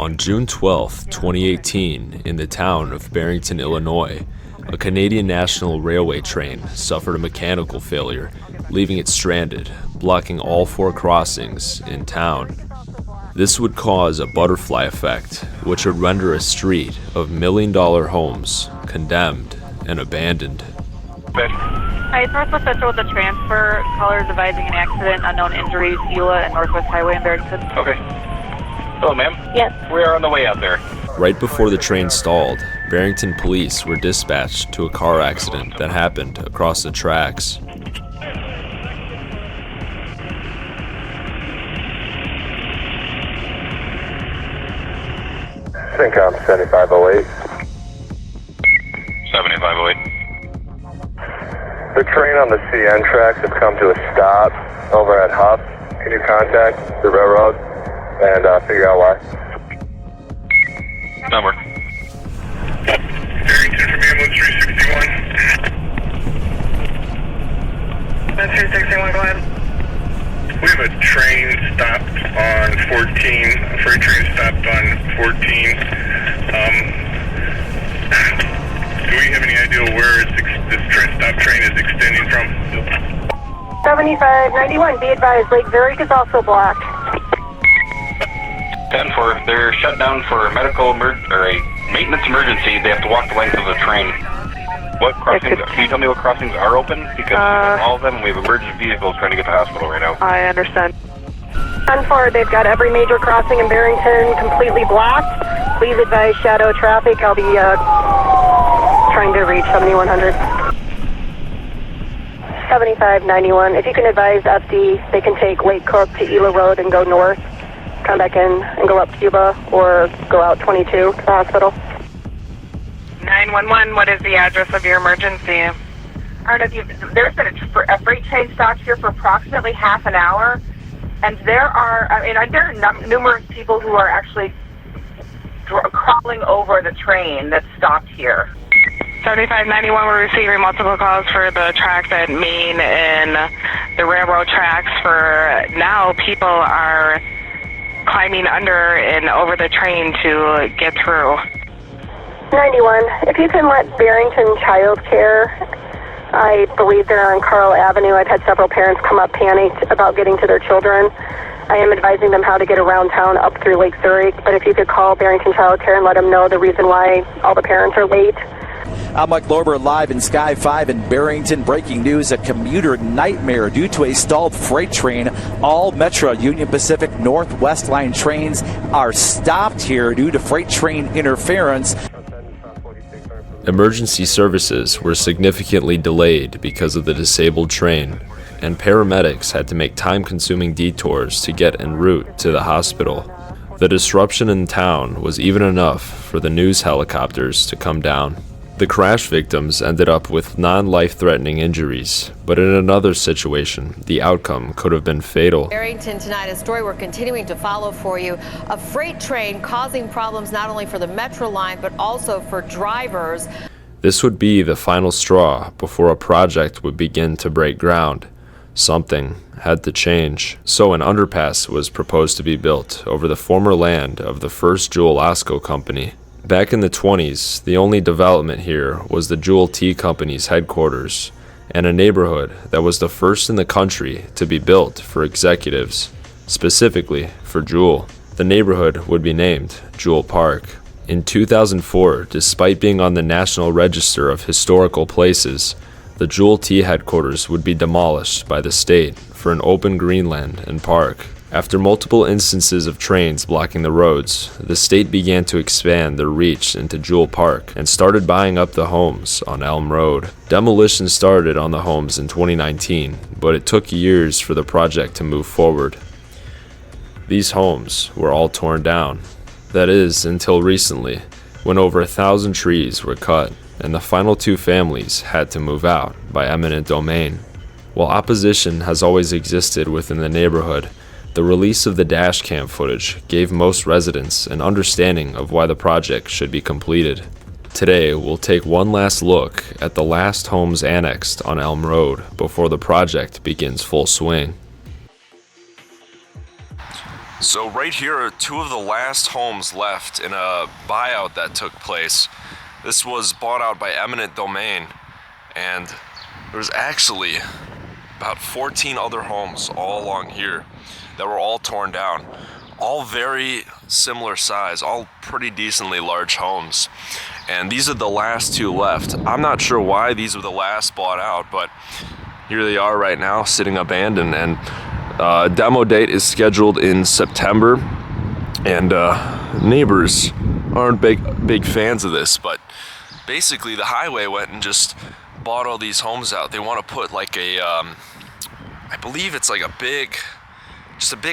On June 12, 2018, in the town of Barrington, Illinois, a Canadian National Railway train suffered a mechanical failure, leaving it stranded, blocking all 4 crossings in town. This would cause a butterfly effect, which would render a street of million-dollar homes condemned and abandoned. Hi, it's Northwest Central with the transfer. Callers advising an accident, unknown injuries, Eula and Northwest Highway in Barrington. Okay. Hello, ma'am. Yes. We are on the way out there. Right before the train stalled, Barrington police were dispatched to a car accident that happened across the tracks. Syncom 7508. 7508. The train on the CN tracks has come to a stop over at Huff. Can you contact the railroad and figure out why? Number. Barrington from ambulance 361. That's 361, go ahead. We have a train stopped on 14, a freight train stopped on 14. Do we have any idea where this stop train is extending from? 7591, be advised, Lake Zurich is also blocked. 10-4, they're shut down for a maintenance emergency. They have to walk the length of the train. What crossings? Can you tell me what crossings are open? Because all of them, we have emergency vehicles trying to get to the hospital right now. I understand. 10-4, they've got every major crossing in Barrington completely blocked. Please advise shadow traffic. I'll be trying to reach 7100. 7591, if you can advise FD, they can take Lake Cook to Eula Road and go north, come back in and go up Cuba, or go out 22 to the hospital. 911, what is the address of your emergency? There's been a freight train stopped here for approximately half an hour, and there are numerous people who are actually crawling over the train that's stopped here. 7591, we're receiving multiple calls for the tracks at Main and the railroad tracks. For now, people are climbing under and over the train to get through. 91, if you can let Barrington Child Care, I believe they're on Carl Avenue. I've had several parents come up panicked about getting to their children. I am advising them how to get around town up through Lake Zurich, but if you could call Barrington Child Care and let them know the reason why all the parents are late. I'm Mike Lorber live in Sky 5 in Barrington. Breaking news, a commuter nightmare due to a stalled freight train. All Metro Union Pacific Northwest Line trains are stopped here due to freight train interference. Emergency services were significantly delayed because of the disabled train, and paramedics had to make time-consuming detours to get en route to the hospital. The disruption in town was even enough for the news helicopters to come down. The crash victims ended up with non-life-threatening injuries, but in another situation, the outcome could have been fatal. Barrington tonight, a story we're continuing to follow for you. A freight train causing problems not only for the Metro line, but also for drivers. This would be the final straw before a project would begin to break ground. Something had to change. So an underpass was proposed to be built over the former land of the first Jewel Osco Company. Back in the 20s, the only development here was the Jewel Tea Company's headquarters, and a neighborhood that was the first in the country to be built for executives, specifically for Jewel. The neighborhood would be named Jewel Park. In 2004, despite being on the National Register of Historical Places, the Jewel Tea headquarters would be demolished by the state for an open greenland and park. After multiple instances of trains blocking the roads, the state began to expand their reach into Jewel Park and started buying up the homes on Elm Road. Demolition started on the homes in 2019, but it took years for the project to move forward. These homes were all torn down. That is, until recently, when over 1,000 trees were cut and the final 2 families had to move out by eminent domain. While opposition has always existed within the neighborhood, the release of the dash cam footage gave most residents an understanding of why the project should be completed. Today, we'll take one last look at the last homes annexed on Elm Road before the project begins full swing. So right here are two of the last homes left in a buyout that took place. This was bought out by eminent domain, and there's actually about 14 other homes all along here that were all torn down. All very similar size, all pretty decently large homes. And these are the last two left. I'm not sure why these were the last bought out, but here they are right now, sitting abandoned, and demo date is scheduled in September, and neighbors aren't big fans of this, but basically the highway went and just bought all these homes out. They want to put like a, I believe it's like a big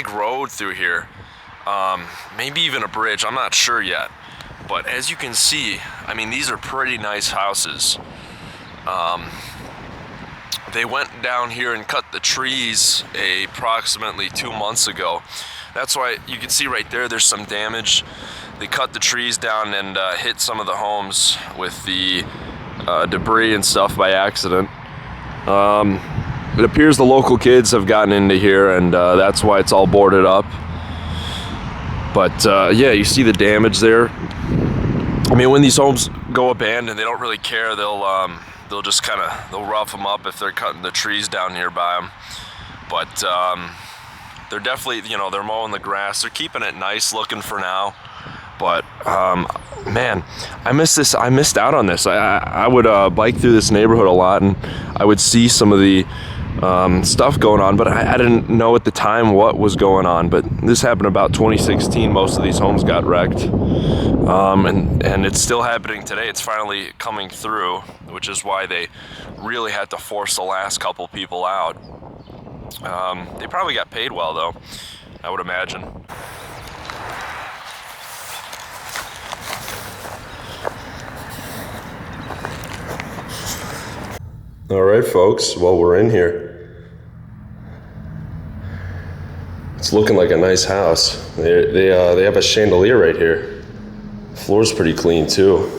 road through here, maybe even a bridge, I'm not sure yet. But as you can see, I mean, these are pretty nice houses. They went down here and cut the trees approximately 2 months ago. That's why you can see right there, there's some damage. They cut the trees down and hit some of the homes with the debris and stuff by accident. It appears the local kids have gotten into here, and that's why it's all boarded up. But yeah, you see the damage there. I mean, when these homes go abandoned, they don't really care. They'll just they'll rough them up if they're cutting the trees down nearby them. But they're definitely, they're mowing the grass. They're keeping it nice looking for now. But man, I missed out on this. I would bike through this neighborhood a lot, and I would see some of the stuff going on, but I didn't know at the time what was going on. But this happened about 2016. Most of these homes got wrecked, and it's still happening today. It's finally coming through, which is why they really had to force the last couple people out. They probably got paid well, though, I would imagine. All right, folks, well, we're in here. It's looking like a nice house. They have a chandelier right here. The floor's pretty clean too.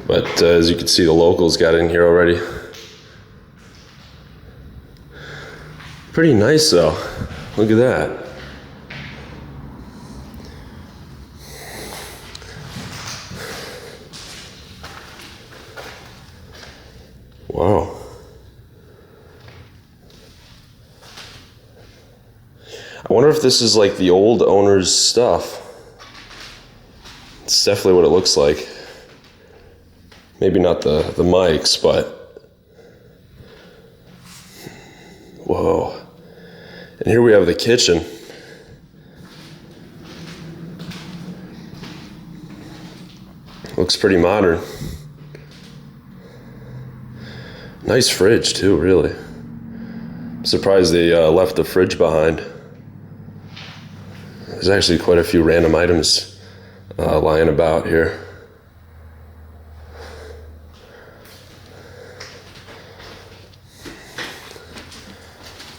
But as you can see, the locals got in here already. Pretty nice though. Look at that. Wow. I wonder if this is like the old owner's stuff. It's definitely what it looks like. Maybe not the mics, but whoa. And here we have the kitchen. Looks pretty modern. Nice fridge too, really. I'm surprised they left the fridge behind. There's actually quite a few random items lying about here.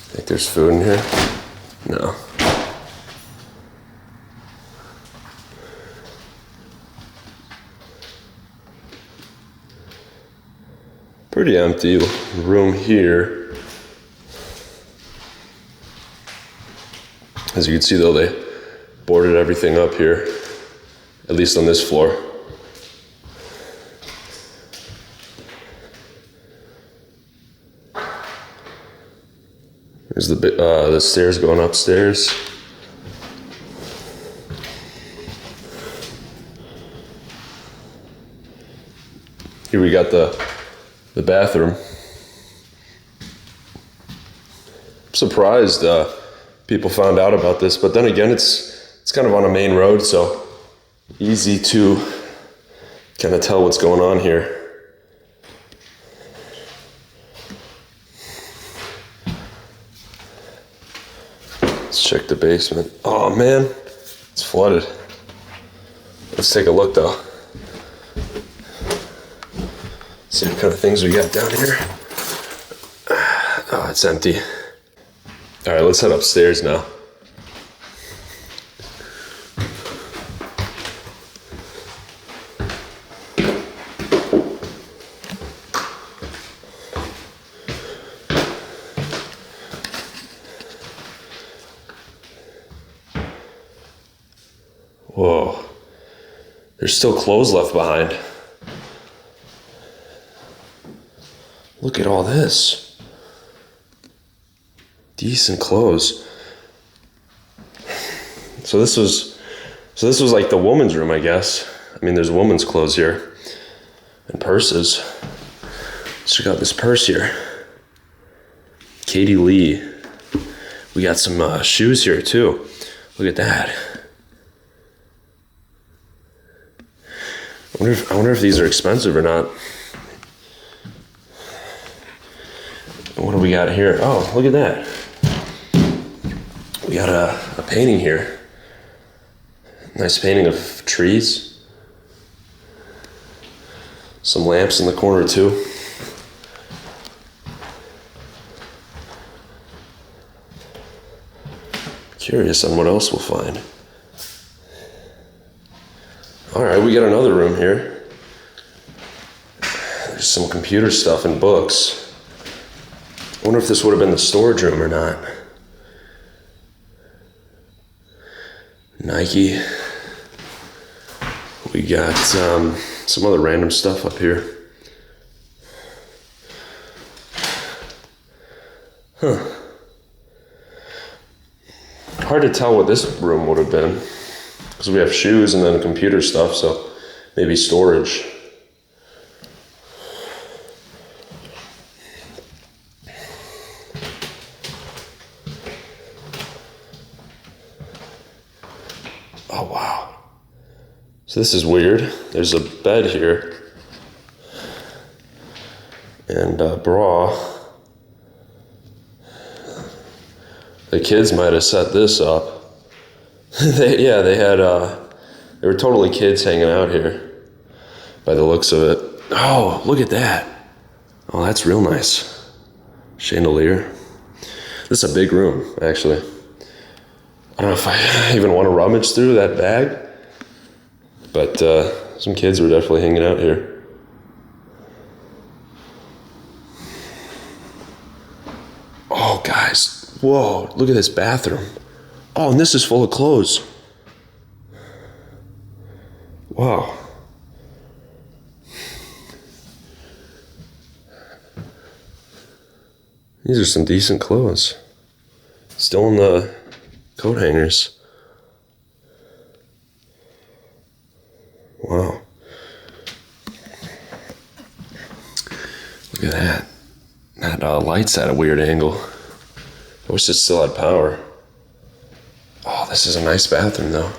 Think there's food in here? No. Pretty empty room here. As you can see though, they boarded everything up here, at least on this floor. There's the stairs going upstairs. Here we got the bathroom. I'm surprised people found out about this, but then again, it's kind of on a main road, so easy to kind of tell what's going on here. Let's check the basement. Oh man, it's flooded. Let's take a look though. See what kind of things we got down here. Oh, it's empty. All right, let's head upstairs now. Whoa. There's still clothes left behind. Look at all this. Decent clothes. So this was like the woman's room, I guess. I mean, there's woman's clothes here. And purses. Let's check out this purse here. Katie Lee. We got some shoes here too. Look at that. I wonder if these are expensive or not. What do we got here? Oh, look at that. We got a painting here. Nice painting of trees. Some lamps in the corner too. Curious on what else we'll find. All right, we got another room here. There's some computer stuff and books. I wonder if this would have been the storage room or not. Nike. We got some other random stuff up here. Huh. Hard to tell what this room would have been. Because we have shoes and then computer stuff, so maybe storage. Oh, wow. So this is weird. There's a bed here. And a bra. The kids might have set this up. They were totally kids hanging out here by the looks of it. Oh, look at that. Oh, that's real nice. Chandelier. This is a big room, actually. I don't know if I even want to rummage through that bag, but some kids were definitely hanging out here. Oh, guys. Whoa, look at this bathroom. Oh, and this is full of clothes. Wow. These are some decent clothes. Still in the coat hangers. Wow. Look at that. That light's at a weird angle. I wish it still had power. Oh, this is a nice bathroom, though.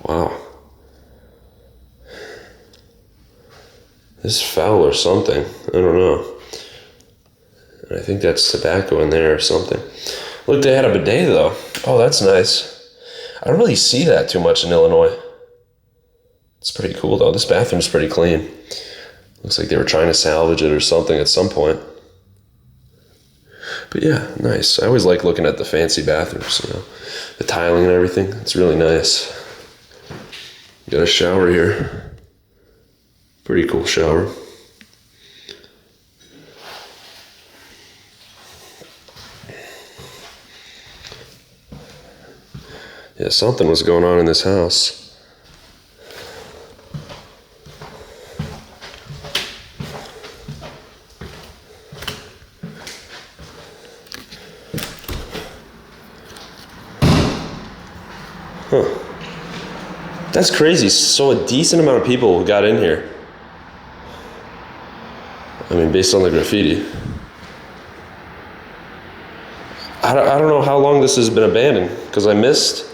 Wow. This is foul or something. I don't know. I think that's tobacco in there or something. Look, they had a bidet, though. Oh, that's nice. I don't really see that too much in Illinois. It's pretty cool, though. This bathroom's pretty clean. Looks like they were trying to salvage it or something at some point. But yeah, nice. I always like looking at the fancy bathrooms, you know, the tiling and everything. It's really nice. Got a shower here. Pretty cool shower. Yeah, something was going on in this house. Huh. That's crazy. So a decent amount of people got in here. I mean, based on the graffiti. I don't know how long this has been abandoned, because I missed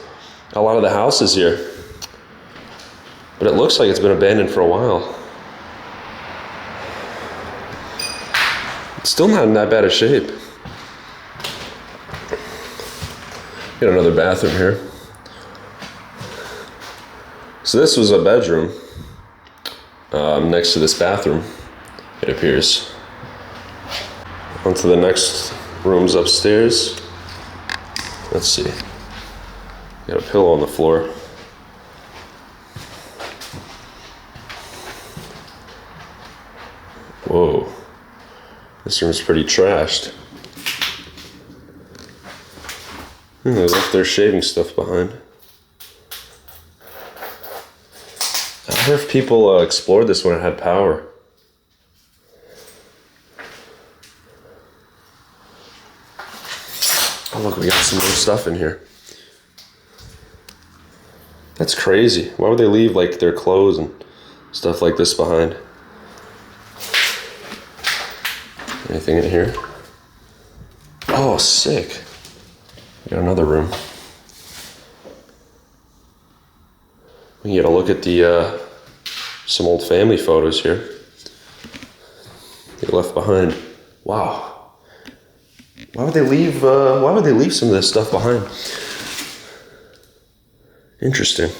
a lot of the houses here. But it looks like it's been abandoned for a while. It's still not in that bad a shape. Got another bathroom here. So this was a bedroom next to this bathroom, it appears. On to the next rooms upstairs. Let's see. Got a pillow on the floor. Whoa. This room's pretty trashed. They left their shaving stuff behind. I wonder if people explored this when it had power. Oh look, we got some more stuff in here. That's crazy. Why would they leave like their clothes and stuff like this behind? Anything in here? Oh, sick. We got another room. We can get a look at the some old family photos here. They left behind. Wow. Why would they leave? Why would they leave some of this stuff behind? Interesting.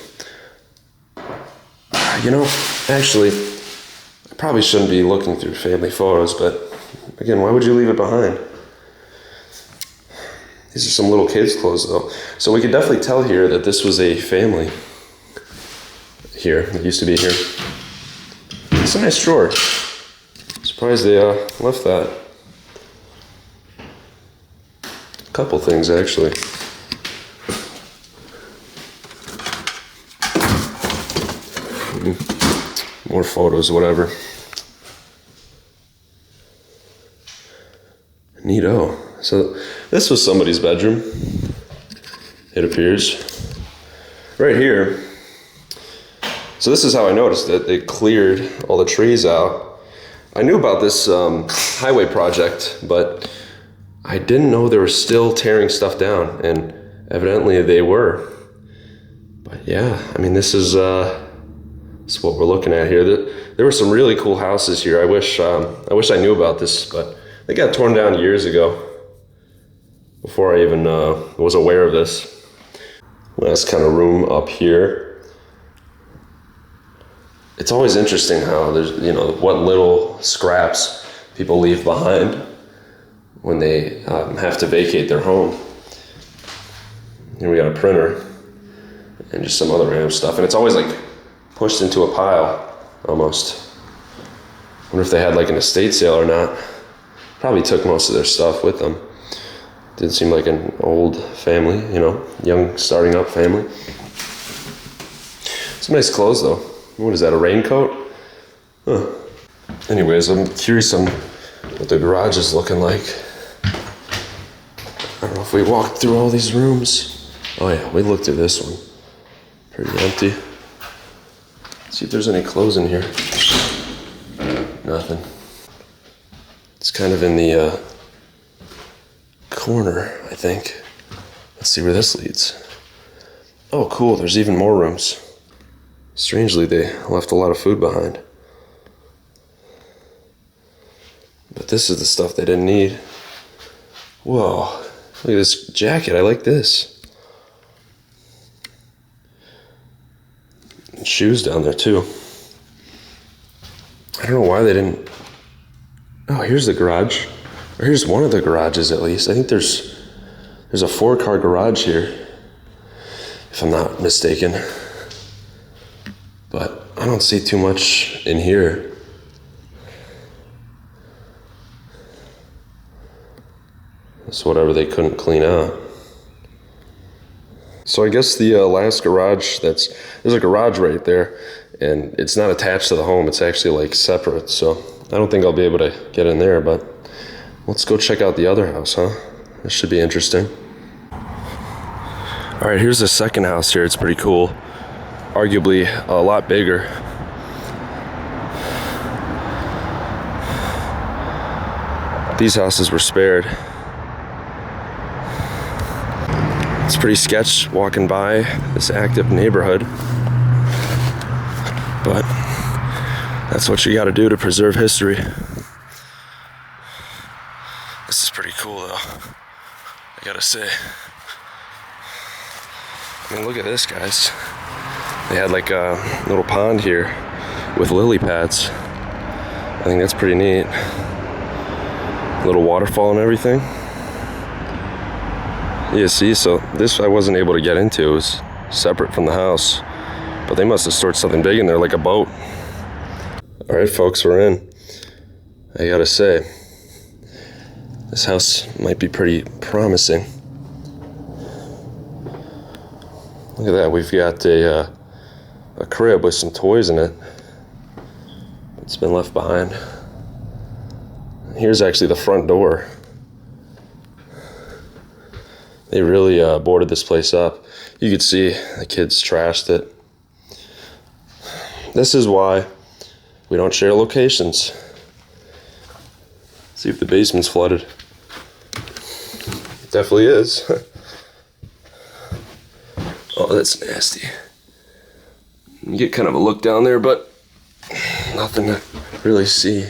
You know, actually, I probably shouldn't be looking through family photos, but again, why would you leave it behind? These are some little kids' clothes, though. So we could definitely tell here that this was a family here. It used to be here. It's a nice drawer. Surprised they left that. A couple things, actually. More photos, whatever. Neato. So this was somebody's bedroom, it appears. Right here. So this is how I noticed it. They cleared all the trees out. I knew about this highway project, but I didn't know they were still tearing stuff down, and evidently they were. But yeah, I mean, this is what we're looking at here. There were some really cool houses here. I wish I knew about this, but they got torn down years ago, before I even was aware of this. Last kind of room up here. It's always interesting how there's, you know, what little scraps people leave behind when they have to vacate their home. Here we got a printer and just some other random stuff, and it's always like pushed into a pile almost. I wonder if they had like an estate sale or not. Probably took most of their stuff with them. Didn't seem like an old family, you know, young starting up family. Some nice clothes though. What is that, a raincoat? Huh. Anyways, I'm curious on what the garage is looking like. I don't know if we walked through all these rooms. Oh yeah, we looked at this one. Pretty empty. Let's see if there's any clothes in here. Nothing. It's kind of in the corner, I think. Let's see where this leads. Oh, cool, there's even more rooms. Strangely, they left a lot of food behind. But this is the stuff they didn't need. Whoa, look at this jacket, I like this. And shoes down there too. I don't know why they didn't. Oh, here's the garage. Or here's one of the garages at least. I think there's a 4-car garage here, if I'm not mistaken. But I don't see too much in here. It's whatever they couldn't clean out. So I guess the last garage, there's a garage right there, and it's not attached to the home, it's actually like separate, so I don't think I'll be able to get in there, but let's go check out the other house, huh? This should be interesting. All right, here's the second house here. It's pretty cool. Arguably a lot bigger. These houses were spared. It's pretty sketch walking by this active neighborhood, but that's what you got to do to preserve history. This is pretty cool though, I gotta say. I mean, look at this, guys. They had like a little pond here with lily pads. I think that's pretty neat. Little waterfall and everything. Yeah, see, so this I wasn't able to get into. It was separate from the house. But they must have stored something big in there, like a boat. All right, folks, we're in. I gotta say, this house might be pretty promising. Look at that, we've got a crib with some toys in it. It's been left behind. Here's actually the front door. They really boarded this place up. You could see the kids trashed it. This is why we don't share locations. See if the basement's flooded. It definitely is. Oh, that's nasty. You get kind of a look down there, but nothing to really see.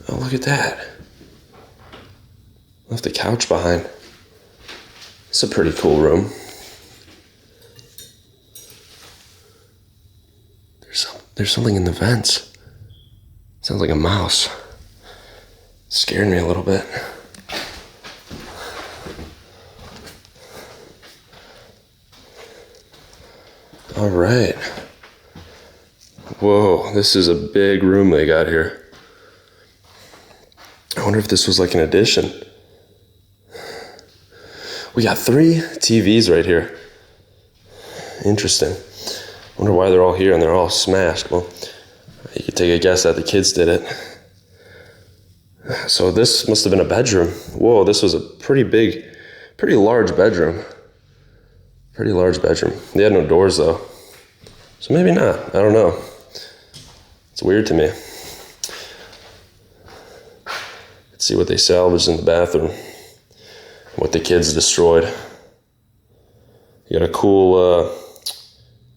Oh, look at that. Left the couch behind. It's a pretty cool room. There's something in the vents. Sounds like a mouse. Scared me a little bit. All right. Whoa, this is a big room they got here. I wonder if this was like an addition. We got 3 TVs right here. Interesting. I wonder why they're all here and they're all smashed. Well, you could take a guess that the kids did it. So this must have been a bedroom. Whoa, this was a pretty large bedroom. Pretty large bedroom. They had no doors though. So maybe not, I don't know. It's weird to me. Let's see what they salvaged in the bathroom. What the kids destroyed. You got a cool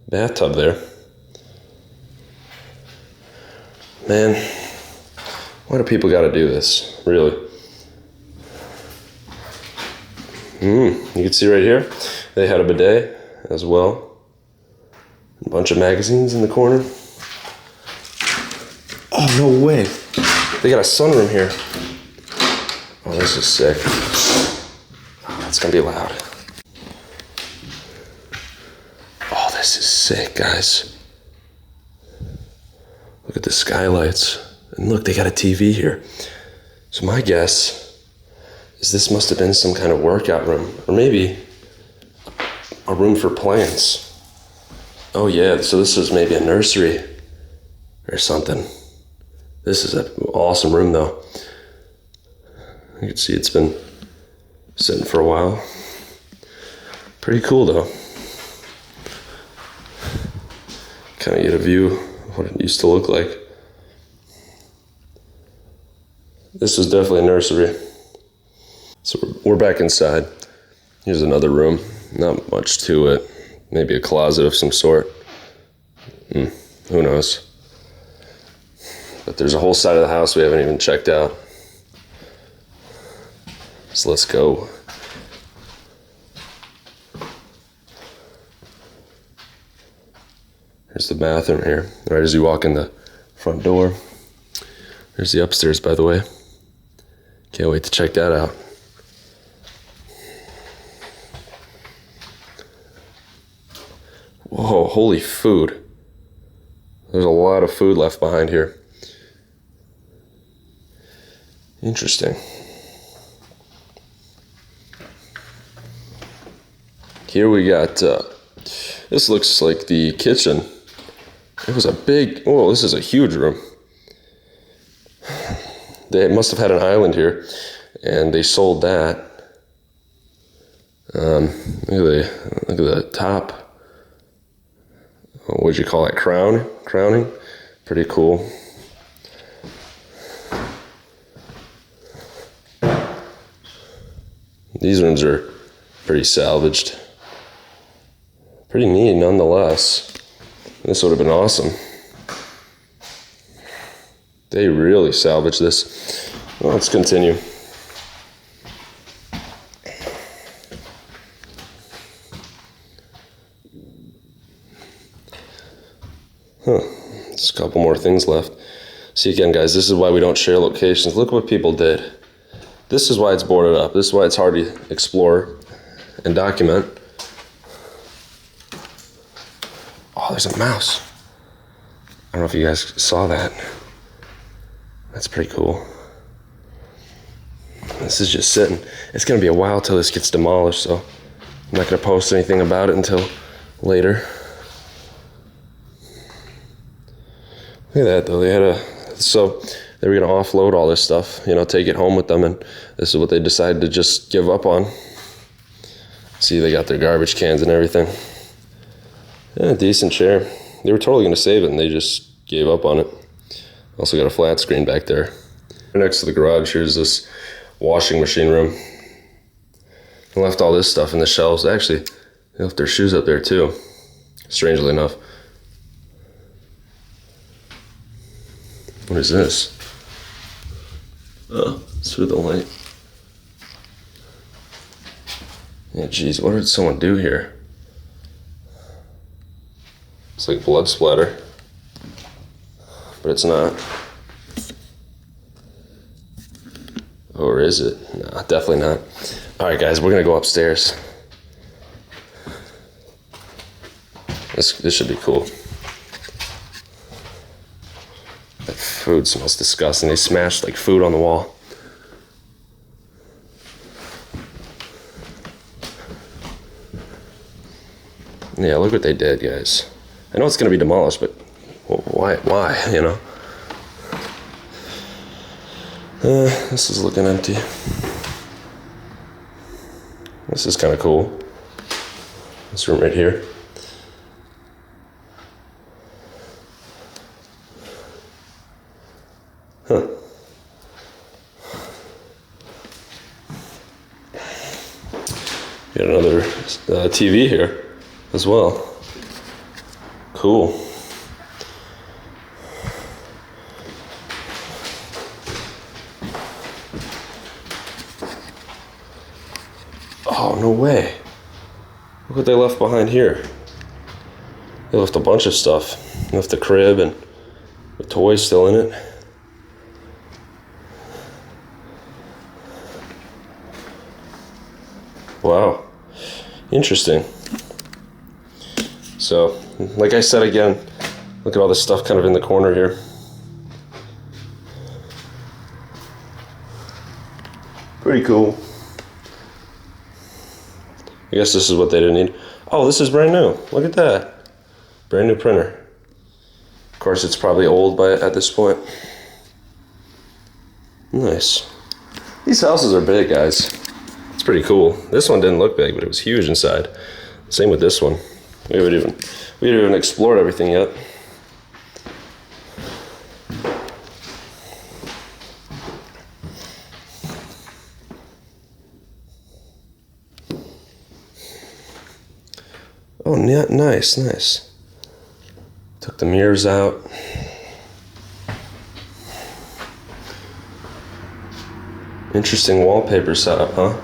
bathtub there. Man, why do people gotta do this, really? You can see right here, they had a bidet as well. A bunch of magazines in the corner. Oh, no way. They got a sunroom here. Oh, this is sick. Oh, it's gonna be loud. Oh, this is sick, guys. Look at the skylights. And look, they got a TV here. So my guess is this must have been some kind of workout room. Or maybe a room for plants. Oh yeah, so this is maybe a nursery or something. This is an awesome room though. You can see it's been sitting for a while. Pretty cool though. Kind of get a view of what it used to look like. This is definitely a nursery. So we're back inside. Here's another room. Not much to it. Maybe a closet of some sort. Who knows? But there's a whole side of the house we haven't even checked out. So let's go. Here's the bathroom here. Right as you walk in the front door. There's the upstairs, by the way. Can't wait to check that out. Whoa, holy food. There's a lot of food left behind here. Interesting. Here we got, this looks like the kitchen. It was a big, oh, this is a huge room. They must have had an island here, and they sold that. Look at the top. What would you call that? Crowning? Pretty cool. These rooms are pretty salvaged. Pretty neat nonetheless. This would have been awesome. They really salvaged this. Well, let's continue. Just a couple more things left. See again, guys, this is why we don't share locations. Look what people did. This is why it's boarded up. This is why it's hard to explore and document. Oh, there's a mouse. I don't know if you guys saw that. That's pretty cool. This is just sitting. It's gonna be a while till this gets demolished, so I'm not gonna post anything about it until later. Look at that though, so they were gonna offload all this stuff, you know, take it home with them, and this is what they decided to just give up on. See, they got their garbage cans and everything. Yeah, decent chair. They were totally gonna save it and they just gave up on it. Also got a flat screen back there. Next to the garage, here's this washing machine room. They left all this stuff in the shelves. Actually, they left their shoes up there too, strangely enough. What is this? Oh, it's through the light. Yeah, geez, what did someone do here? It's like blood splatter, but it's not. Or is it? No, definitely not. All right, guys, we're gonna go upstairs. This should be cool. That food smells disgusting. They smashed like food on the wall. Yeah, look what they did, guys. I know it's gonna be demolished, but why, you know? This is looking empty. This is kind of cool. This room right here. Huh. Got another TV here as well. Cool. Oh, no way. Look what they left behind here. They left a bunch of stuff. They left the crib and the toys still in it. Wow. Interesting. So, like I said again, look at all this stuff kind of in the corner here. Pretty cool. I guess this is what they didn't need. Oh, this is brand new. Look at that. Brand new printer. Of course, it's probably old at this point. Nice. These houses are big, guys. It's pretty cool. This one didn't look big, but it was huge inside. Same with this one. We haven't even explored everything yet. Oh, yeah, nice. Took the mirrors out. Interesting wallpaper setup, huh?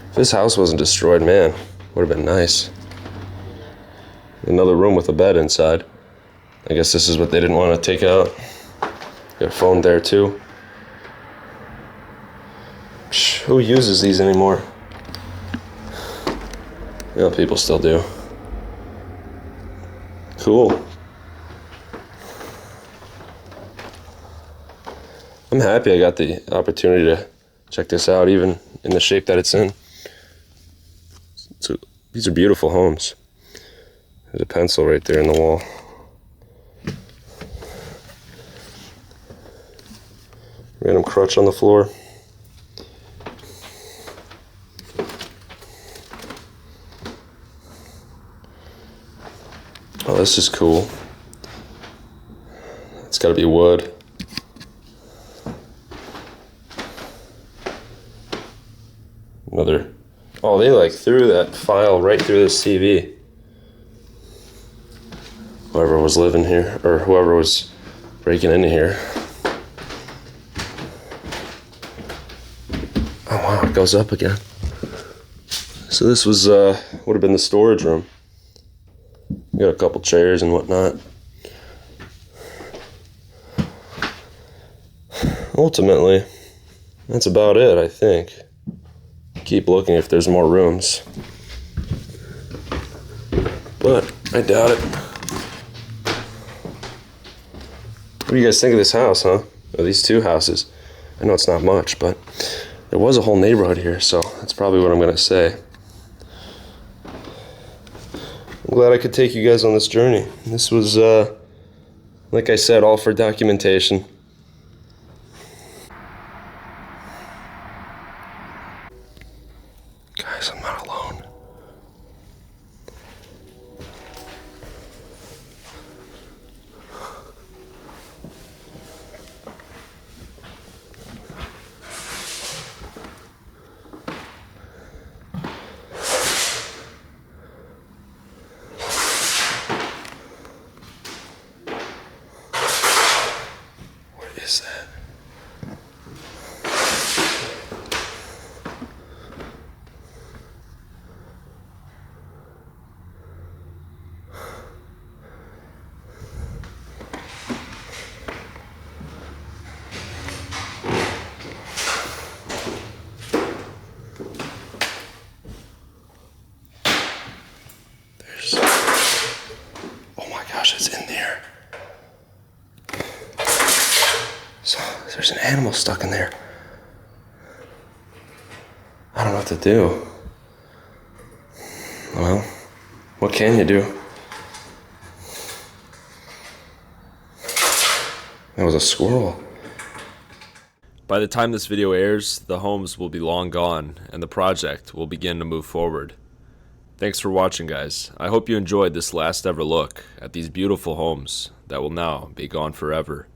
If this house wasn't destroyed, man, would have been nice. Another room with a bed inside. I guess this is what they didn't want to take out. Got a phone there too. Who uses these anymore? Yeah, people still do. Cool. I'm happy I got the opportunity to check this out, even in the shape that it's in. So, these are beautiful homes. There's a pencil right there in the wall. Random crutch on the floor. Oh, this is cool. It's got to be wood. Another. Oh, they like threw that file right through this TV. Whoever was living here, or whoever was breaking into here. Oh wow, it goes up again. So this was would have been the storage room. We got a couple chairs and whatnot. Ultimately, that's about it, I think. Keep looking if there's more rooms. But I doubt it. What do you guys think of this house, huh? Or these two houses? I know it's not much, but there was a whole neighborhood here, so that's probably what I'm gonna say. I'm glad I could take you guys on this journey. This was, like I said, all for documentation. Guys, I'm not alone. What is that? Oh my gosh, it's in there. So there's an animal stuck in there. I don't know what to do. Well, what can you do? That was a squirrel. By the time this video airs, the homes will be long gone and the project will begin to move forward. Thanks for watching, guys. I hope you enjoyed this last ever look at these beautiful homes that will now be gone forever.